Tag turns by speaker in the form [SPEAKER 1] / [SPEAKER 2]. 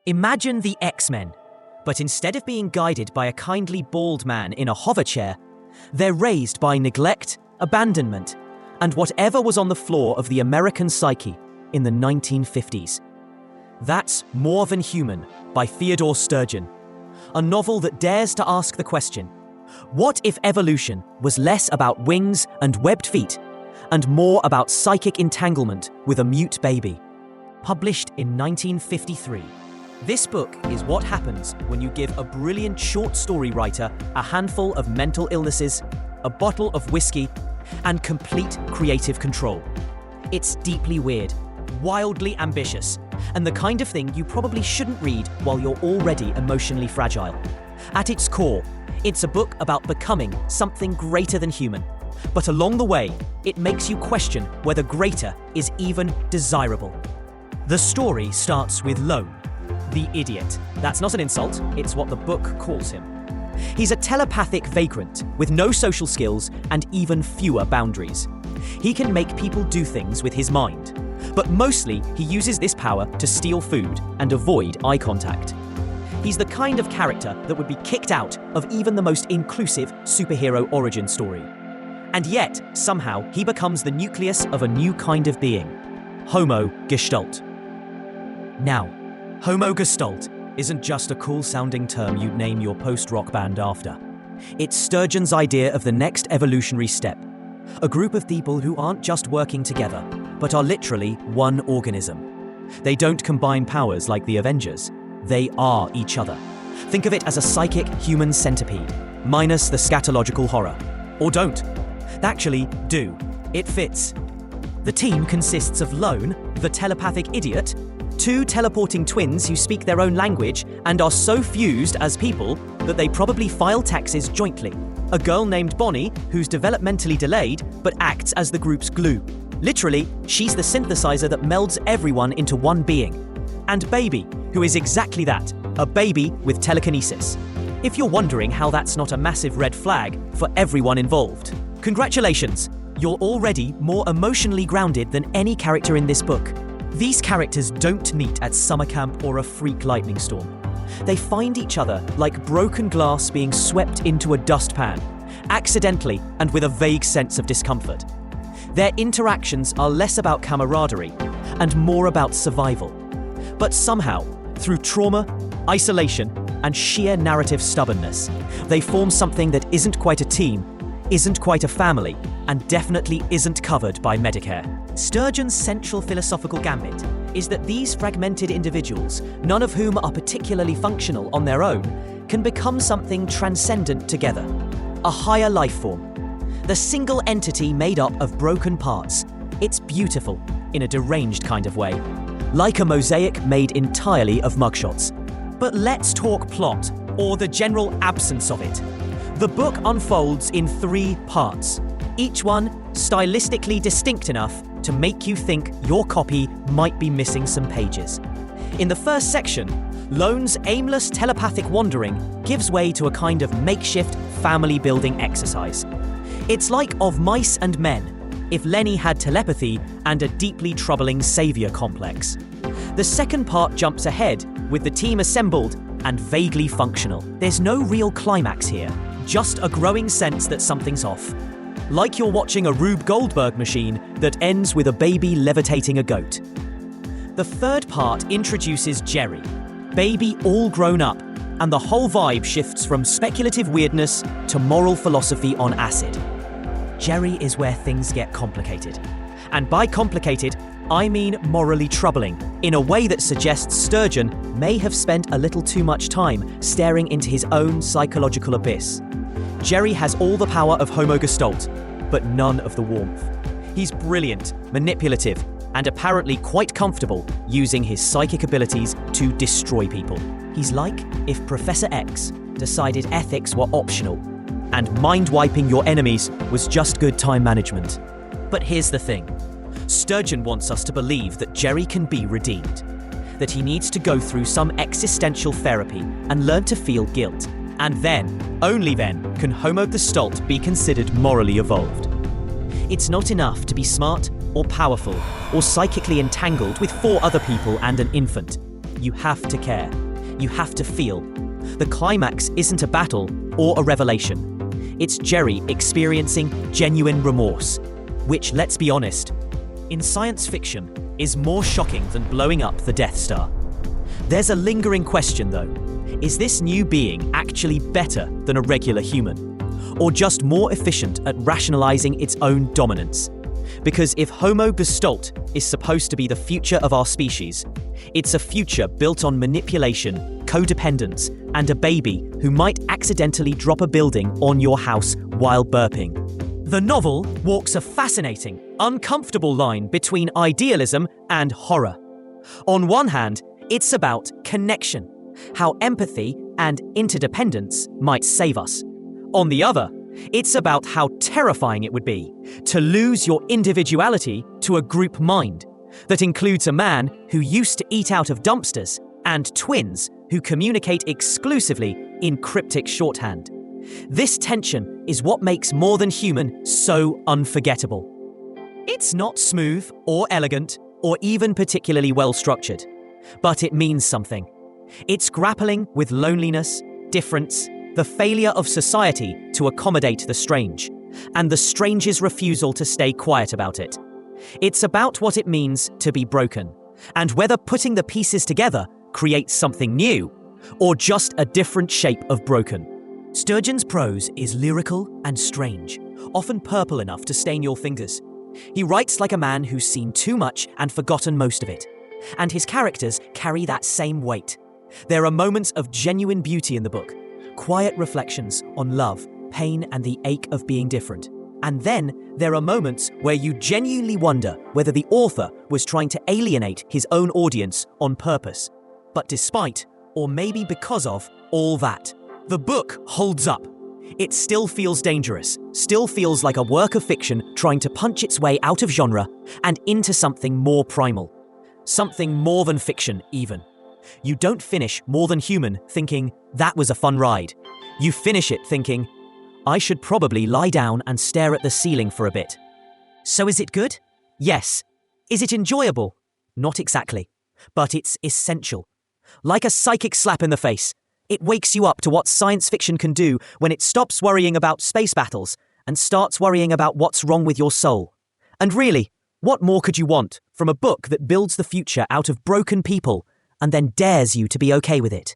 [SPEAKER 1] Imagine the X-Men, but instead of being guided by a kindly bald man in a hover chair, they're raised by neglect, abandonment, and whatever was on the floor of the American psyche in the 1950s. That's More Than Human by Theodore Sturgeon, a novel that dares to ask the question, what if evolution was less about wings and webbed feet, and more about psychic entanglement with a mute baby? Published in 1953. This book is what happens when you give a brilliant short story writer a handful of mental illnesses, a bottle of whiskey, and complete creative control. It's deeply weird, wildly ambitious, and the kind of thing you probably shouldn't read while you're already emotionally fragile. At its core, it's a book about becoming something greater than human. But along the way, it makes you question whether greater is even desirable. The story starts with Lone, the idiot. That's not an insult, it's what the book calls him. He's a telepathic vagrant with no social skills and even fewer boundaries. He can make people do things with his mind, but mostly he uses this power to steal food and avoid eye contact. He's the kind of character that would be kicked out of even the most inclusive superhero origin story. And yet, somehow, he becomes the nucleus of a new kind of being, Homo gestalt. Now, Homo gestalt isn't just a cool-sounding term you'd name your post-rock band after. It's Sturgeon's idea of the next evolutionary step, a group of people who aren't just working together, but are literally one organism. They don't combine powers like the Avengers. They are each other. Think of it as a psychic human centipede, minus the scatological horror. Or don't. Actually, do. It fits. The team consists of Lone, the telepathic idiot, two teleporting twins who speak their own language and are so fused as people that they probably file taxes jointly, a girl named Bonnie who's developmentally delayed but acts as the group's glue. Literally, she's the synthesizer that melds everyone into one being. And Baby, who is exactly that, a baby with telekinesis. If you're wondering how that's not a massive red flag for everyone involved, congratulations, you're already more emotionally grounded than any character in this book. These characters don't meet at summer camp or a freak lightning storm. They find each other like broken glass being swept into a dustpan, accidentally and with a vague sense of discomfort. Their interactions are less about camaraderie and more about survival. But somehow, through trauma, isolation, and sheer narrative stubbornness, they form something that isn't quite a team, isn't quite a family, and definitely isn't covered by Medicare. Sturgeon's central philosophical gambit is that these fragmented individuals, none of whom are particularly functional on their own, can become something transcendent together, a higher life form. The single entity made up of broken parts. It's beautiful, in a deranged kind of way, like a mosaic made entirely of mugshots. But let's talk plot, or the general absence of it. The book unfolds in 3 parts, each one stylistically distinct enough to make you think your copy might be missing some pages. In the first section, Lone's aimless telepathic wandering gives way to a kind of makeshift family-building exercise. It's like Of Mice and Men, if Lenny had telepathy and a deeply troubling savior complex. The second part jumps ahead, with the team assembled and vaguely functional. There's no real climax here, just a growing sense that something's off. Like you're watching a Rube Goldberg machine that ends with a baby levitating a goat. The third part introduces Jerry, Baby all grown up, and the whole vibe shifts from speculative weirdness to moral philosophy on acid. Jerry is where things get complicated. And by complicated, I mean morally troubling, in a way that suggests Sturgeon may have spent a little too much time staring into his own psychological abyss. Jerry has all the power of Homo gestalt, but none of the warmth. He's brilliant, manipulative, and apparently quite comfortable using his psychic abilities to destroy people. He's like if Professor X decided ethics were optional, and mind-wiping your enemies was just good time management. But here's the thing. Sturgeon wants us to believe that Jerry can be redeemed, that he needs to go through some existential therapy and learn to feel guilt. And then, only then, can Homo gestalt be considered morally evolved. It's not enough to be smart or powerful or psychically entangled with 4 other people and an infant. you have to care. You have to feel. The climax isn't a battle or a revelation. It's Jerry experiencing genuine remorse, which, let's be honest, in science fiction is more shocking than blowing up the Death Star. There's a lingering question though. Is this new being actually better than a regular human? Or just more efficient at rationalizing its own dominance? Because if Homo gestalt is supposed to be the future of our species, it's a future built on manipulation, codependence, and a baby who might accidentally drop a building on your house while burping. The novel walks a fascinating, uncomfortable line between idealism and horror. On one hand, it's about connection, how empathy and interdependence might save us. On the other, it's about how terrifying it would be to lose your individuality to a group mind that includes a man who used to eat out of dumpsters and twins who communicate exclusively in cryptic shorthand. This tension is what makes More Than Human so unforgettable. It's not smooth or elegant or even particularly well structured, but it means something. It's grappling with loneliness, difference, the failure of society to accommodate the strange, and the strange's refusal to stay quiet about it. It's about what it means to be broken, and whether putting the pieces together creates something new, or just a different shape of broken. Sturgeon's prose is lyrical and strange, often purple enough to stain your fingers. He writes like a man who's seen too much and forgotten most of it, and his characters carry that same weight. There are moments of genuine beauty in the book, quiet reflections on love, pain, and the ache of being different. And then there are moments where you genuinely wonder whether the author was trying to alienate his own audience on purpose. But despite, or maybe because of, all that, the book holds up. It still feels dangerous, still feels like a work of fiction trying to punch its way out of genre and into something more primal. Something more than fiction, even. You don't finish More Than Human thinking, that was a fun ride. You finish it thinking, I should probably lie down and stare at the ceiling for a bit. So is it good? Yes. Is it enjoyable? Not exactly. But it's essential. Like a psychic slap in the face, it wakes you up to what science fiction can do when it stops worrying about space battles and starts worrying about what's wrong with your soul. And really, what more could you want from a book that builds the future out of broken people and then dares you to be okay with it?